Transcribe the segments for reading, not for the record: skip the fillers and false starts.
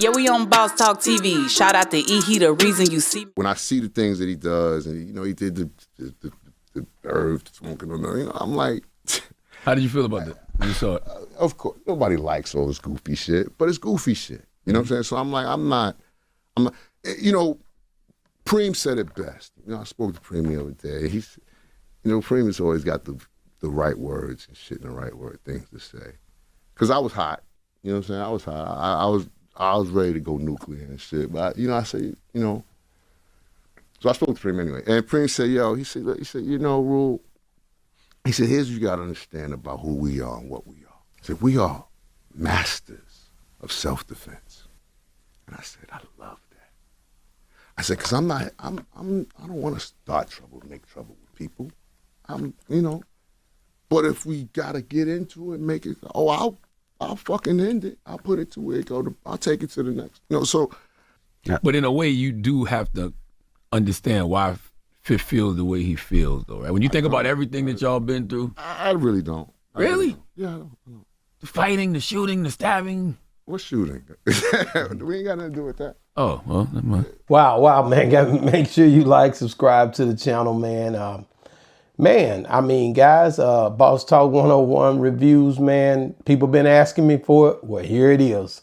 Yeah, we on Boss Talk TV. Shout out to E. He the reason you see me. When I see the things that he does, and he did the herb smoking on, I'm like. How did you feel about that when you saw it? Of course, nobody likes all this goofy shit, but it's goofy shit. You know what I'm saying? So I'm not. Preem said it best. I spoke to Preem the other day. Preem has always got the right words and shit and the right things to say. Cause I was hot. You know what I'm saying? I was hot. I was ready to go nuclear and shit. But I say, so I spoke to Preem anyway. And Preem said, he said, Rule, he said, here's what you gotta understand about who we are and what we are. He said, we are masters of self-defense. And I said, I love that. I said, cause I don't want to start trouble, make trouble with people. But if we gotta get into it, make it, I'll fucking end it. I'll put it to where it go. I'll take it to the next. But in a way, you do have to understand why Fit feels the way he feels, though, right? When you think about everything that y'all been through. I really don't. Really? Yeah, I don't. The fighting, the shooting, the stabbing. What shooting? We ain't got nothing to do with that. Oh, well, never mind. Wow, man. Gotta make sure you subscribe to the channel, man. Guys, Boss Talk 101 reviews, man. People been asking me for it. Well, here it is.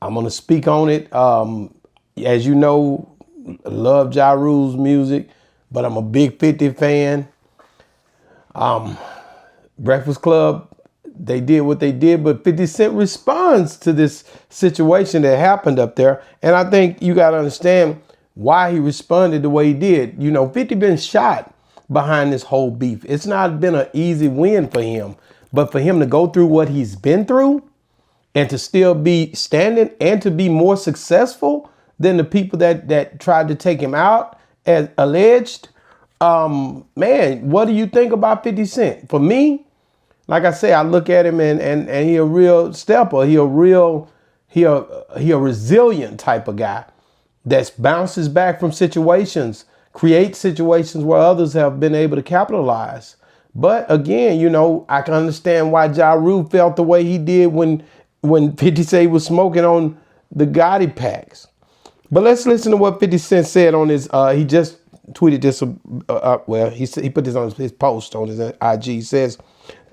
I'm going to speak on it. As you know, love Ja Rule's music, but I'm a big 50 fan. Breakfast Club, they did what they did, but 50 Cent responds to this situation that happened up there. And I think you got to understand why he responded the way he did. 50 been shot behind this whole beef. It's not been an easy win for him, but for him to go through what he's been through and to still be standing and to be more successful than the people that tried to take him out as alleged. Man, what do you think about 50 Cent? For me, like I say, I look at him and he a real stepper. He a resilient type of guy that bounces back from situations, creates situations where others have been able to capitalize. But again, I can understand why Ja Rule felt the way he did when 50 Cent was smoking on the Gotti packs. But let's listen to what 50 Cent said on his, he just tweeted this, he put this on his post on his IG. He says,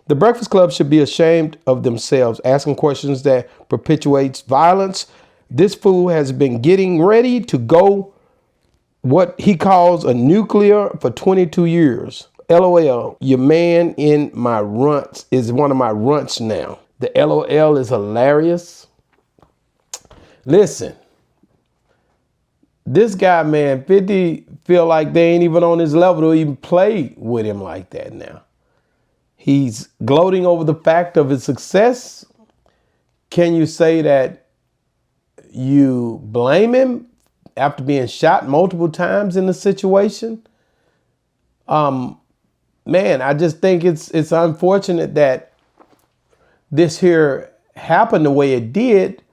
the Breakfast Club should be ashamed of themselves, asking questions that perpetuates violence. This fool has been getting ready to go what he calls a nuclear for 22 years. LOL, your man in my runts is one of my runts now. The LOL is hilarious. Listen, this guy, man, 50 feel like they ain't even on his level to even play with him like that now. He's gloating over the fact of his success. Can you say that you blame him after being shot multiple times in the situation? Man, I just think it's unfortunate that this here happened the way it did.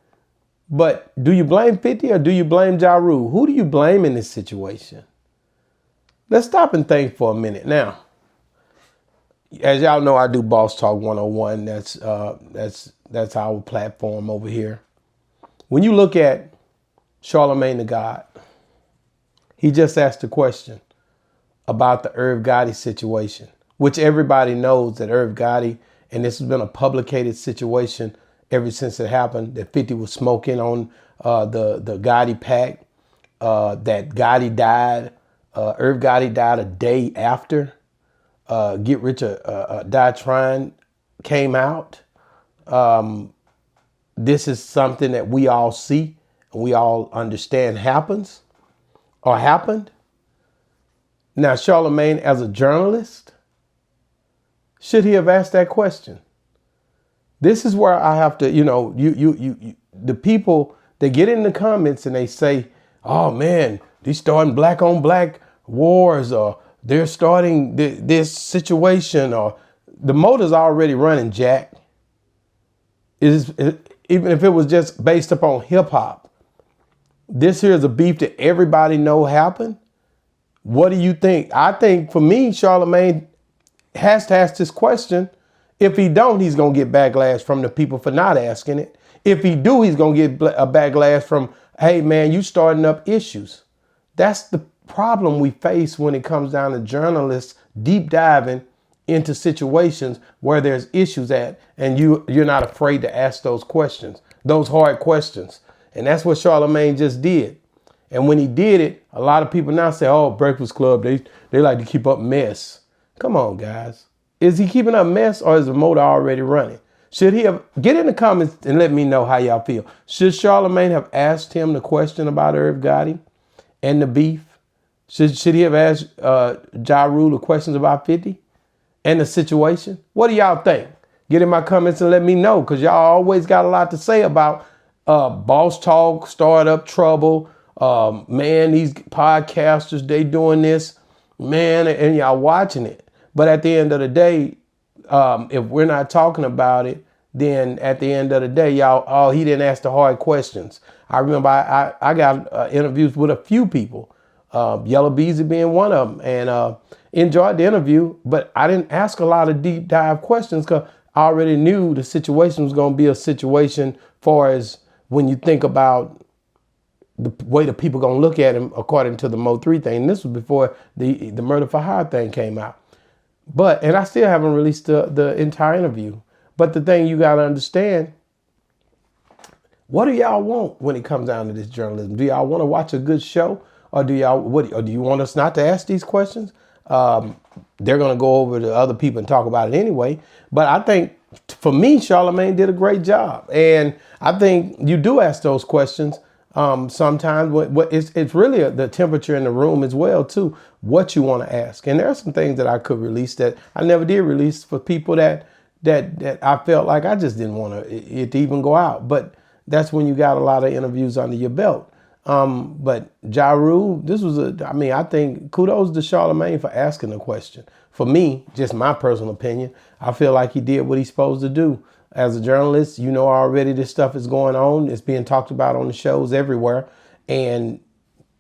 But do you blame 50 or do you blame Ja Rule? Who do you blame in this situation? Let's stop and think for a minute. Now, as y'all know, I do Boss Talk 101. That's our platform over here. When you look at Charlemagne the God, he just asked a question about the Irv Gotti situation, which everybody knows that Irv Gotti, and this has been a publicated situation ever since it happened, that 50 was smoking on the Gotti pack, that Gotti died. Irv Gotti died a day after Get Rich or Die Trying came out. This is something that we all see and we all understand happens or happened. Now, Charlemagne, as a journalist, should he have asked that question? This is where I have to, the people, they get in the comments and they say, oh man, they're starting black on black wars, or they're starting this situation, or the motor's already running, Jack. Even if it was just based upon hip hop, this here is a beef that everybody know happened. What do you think? I think for me, Charlemagne has to ask this question If he don't, he's going to get backlash from the people for not asking it. If he do, he's going to get a backlash from, hey, man, you starting up issues. That's the problem we face when it comes down to journalists deep diving into situations where there's issues at, and you're not afraid to ask those questions, those hard questions. And that's what Charlamagne just did. And when he did it, a lot of people now say, oh, Breakfast Club, they like to keep up mess. Come on, guys. Is he keeping up mess, or is the motor already running? Should he have, get in the comments and let me know how y'all feel. Should Charlamagne have asked him the question about Irv Gotti and the beef? Should he have asked Ja Rule the questions about 50 and the situation? What do y'all think? Get in my comments and let me know, because y'all always got a lot to say about boss talk, startup trouble. Man, these podcasters, they doing this, man, and y'all watching it. But at the end of the day, if we're not talking about it, then at the end of the day, y'all, oh, he didn't ask the hard questions. I remember I got interviews with a few people, Yellow Beezy being one of them, and enjoyed the interview, but I didn't ask a lot of deep dive questions because I already knew the situation was going to be a situation far as when you think about the way the people going to look at him according to the Mo 3 thing. And this was before the murder for hire thing came out. But, and I still haven't released the entire interview. But the thing you got to understand, what do y'all want when it comes down to this journalism? Do y'all want to watch a good show? Or do you want us not to ask these questions? They're going to go over to other people and talk about it anyway. But I think, for me, Charlamagne did a great job. And I think you do ask those questions sometimes. It's really the temperature in the room as well, too, what you want to ask. And there are some things that I could release that I never did release for people that I felt like I just didn't want it to even go out. But that's when you got a lot of interviews under your belt. But Ja Rule, I think kudos to Charlamagne for asking the question. For me, just my personal opinion, I feel like he did what he's supposed to do. As a journalist, you know already this stuff is going on. It's being talked about on the shows everywhere. And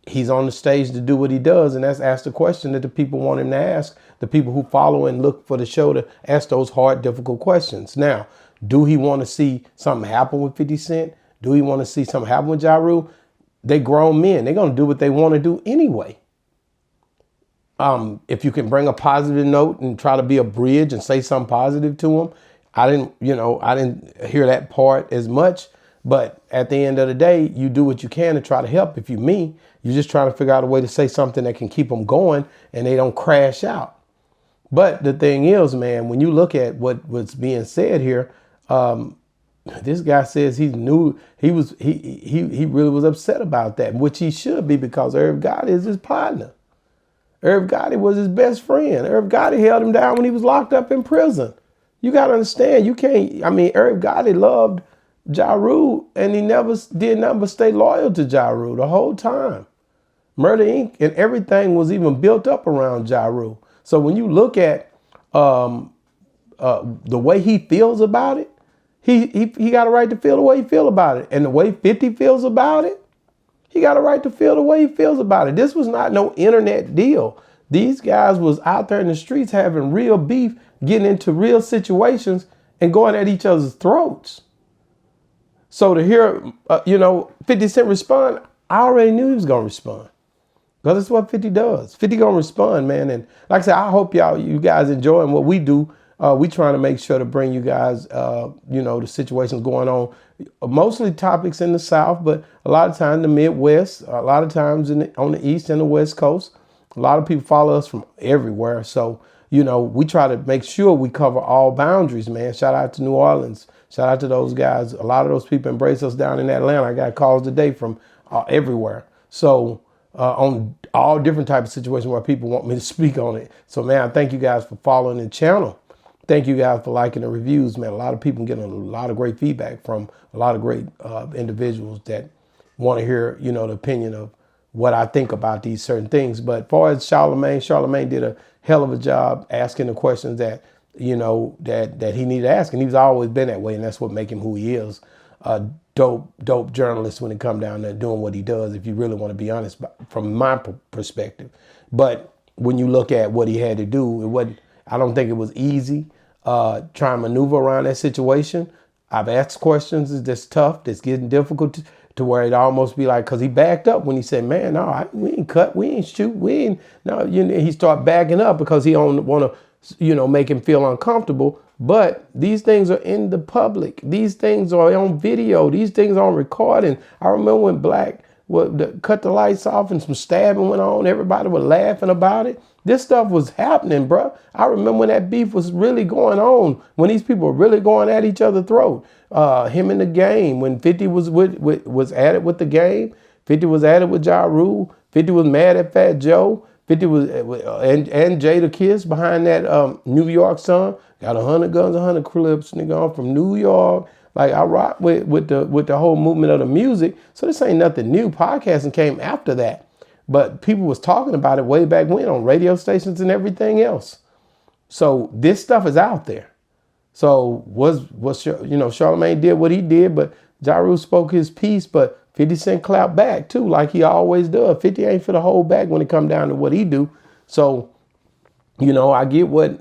he's on the stage to do what he does, and that's ask the question that the people want him to ask, the people who follow and look for the show to ask those hard, difficult questions. Now, do he want to see something happen with 50 Cent? Do he want to see something happen with Ja Rule? They grown men. They're going to do what they want to do anyway. If you can bring a positive note and try to be a bridge and say something positive to them, I didn't hear that part as much. But at the end of the day, you do what you can to try to help. If you're me, you're just trying to figure out a way to say something that can keep them going and they don't crash out. But the thing is, man, when you look at what's being said here, this guy says he knew he really was upset about that, which he should be, because Irv Gotti is his partner. Irv Gotti was his best friend. Irv Gotti held him down when he was locked up in prison. You got to understand, Irv Gotti loved Ja Rule, and he never did nothing but stay loyal to Ja Rule the whole time. Murder Inc. and everything was even built up around Ja Rule. So when you look at the way he feels about it, he got a right to feel the way he feel about it. And the way 50 feels about it, he got a right to feel the way he feels about it. This was not no internet deal. These guys was out there in the streets having real beef, getting into real situations and going at each other's throats. So to hear, 50 Cent respond, I already knew he was going to respond. Because that's what 50 does. 50 going to respond, man. And like I said, I hope you guys enjoying what we do. We trying to make sure to bring you guys, the situations going on. Mostly topics in the South, but a lot of times the Midwest, a lot of times on the East and the West Coast. A lot of people follow us from everywhere. So, we try to make sure we cover all boundaries, man. Shout out to New Orleans. Shout out to those guys. A lot of those people embrace us down in Atlanta. I got calls today from everywhere. So on all different types of situations where people want me to speak on it. So, man, I thank you guys for following the channel. Thank you guys for liking the reviews, man. A lot of people getting a lot of great feedback from a lot of great individuals that want to hear, the opinion of what I think about these certain things. But as far as Charlamagne did a hell of a job asking the questions that, that he needed to ask. And he's always been that way. And that's what makes him who he is. A dope journalist when it comes down to doing what he does, if you really want to be honest, from my perspective. But when you look at what he had to do, I don't think it was easy. try and maneuver around that situation. I've asked questions that's tough, that's getting difficult to where it almost be like, because he backed up when he said, man, no, we ain't cut, we ain't shoot, we ain't, no, he started backing up because he don't want to, make him feel uncomfortable. But these things are in the public. These things are on video. These things are on recording. I remember when Black cut the lights off and some stabbing went on. Everybody was laughing about it. This stuff was happening, bro. I remember when that beef was really going on, when these people were really going at each other's throat. Him in the game, when 50 was at it with the game, 50 was at it with Ja Rule, 50 was mad at Fat Joe, 50 was and Jada Kiss behind that New York song. Got 100 guns, 100 clips, nigga. I'm from New York. Like, I rock with the whole movement of the music. So this ain't nothing new. Podcasting came after that. But people was talking about it way back when on radio stations and everything else. So this stuff is out there. So Charlamagne did what he did, but Ja Rule spoke his piece, but 50 Cent clapped back too, like he always does. 50 ain't for the hold back when it come down to what he do. So, I get what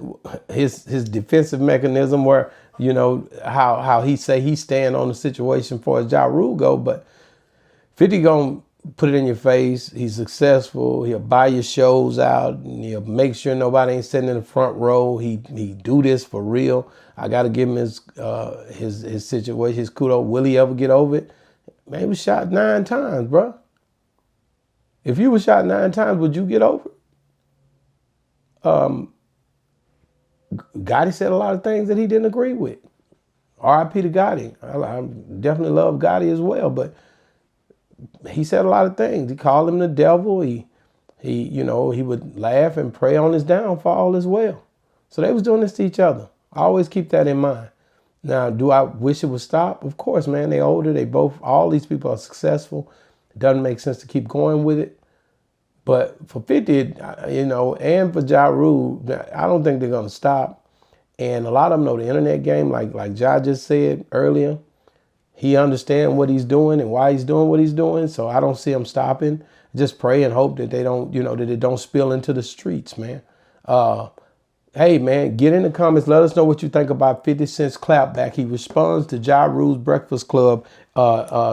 his defensive mechanism where, how he say he stand on the situation for as Ja Rule go, but 50 gonna put it in your face. He's successful. He'll buy your shows out, and he'll make sure nobody ain't sitting in the front row. He do this for real. I gotta give him his situation, his kudos. Will he ever get over it? Man, he was shot 9 times, bro. If you were shot 9 times, would you get over it? Gotti said a lot of things that he didn't agree with. R.I.P. to Gotti. I definitely love Gotti as well, but he said a lot of things. He called him the devil. He would laugh and pray on his downfall as well. So they was doing this to each other. I always keep that in mind. Now, do I wish it would stop? Of course, man. They older. All these people are successful. It doesn't make sense to keep going with it. But for 50, and for Ja Rule, I don't think they're going to stop. And a lot of them know the internet game, like Ja just said earlier. He understands what he's doing and why he's doing what he's doing. So I don't see him stopping. Just pray and hope that they don't, that it don't spill into the streets, man. Hey, man, get in the comments. Let us know what you think about 50 Cent's clapback. He responds to Ja Rule's Breakfast Club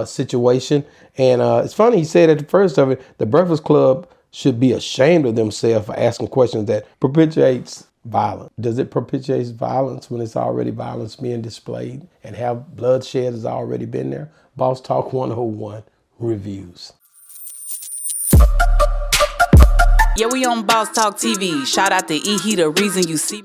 situation. And it's funny, he said at the first of it, the Breakfast Club should be ashamed of themselves for asking questions that perpetuates violence. Does it perpetuate violence when it's already violence being displayed and have bloodshed has already been there? Boss Talk 101 reviews. Yeah, we on Boss Talk TV. Shout out to E. He, the reason you see me.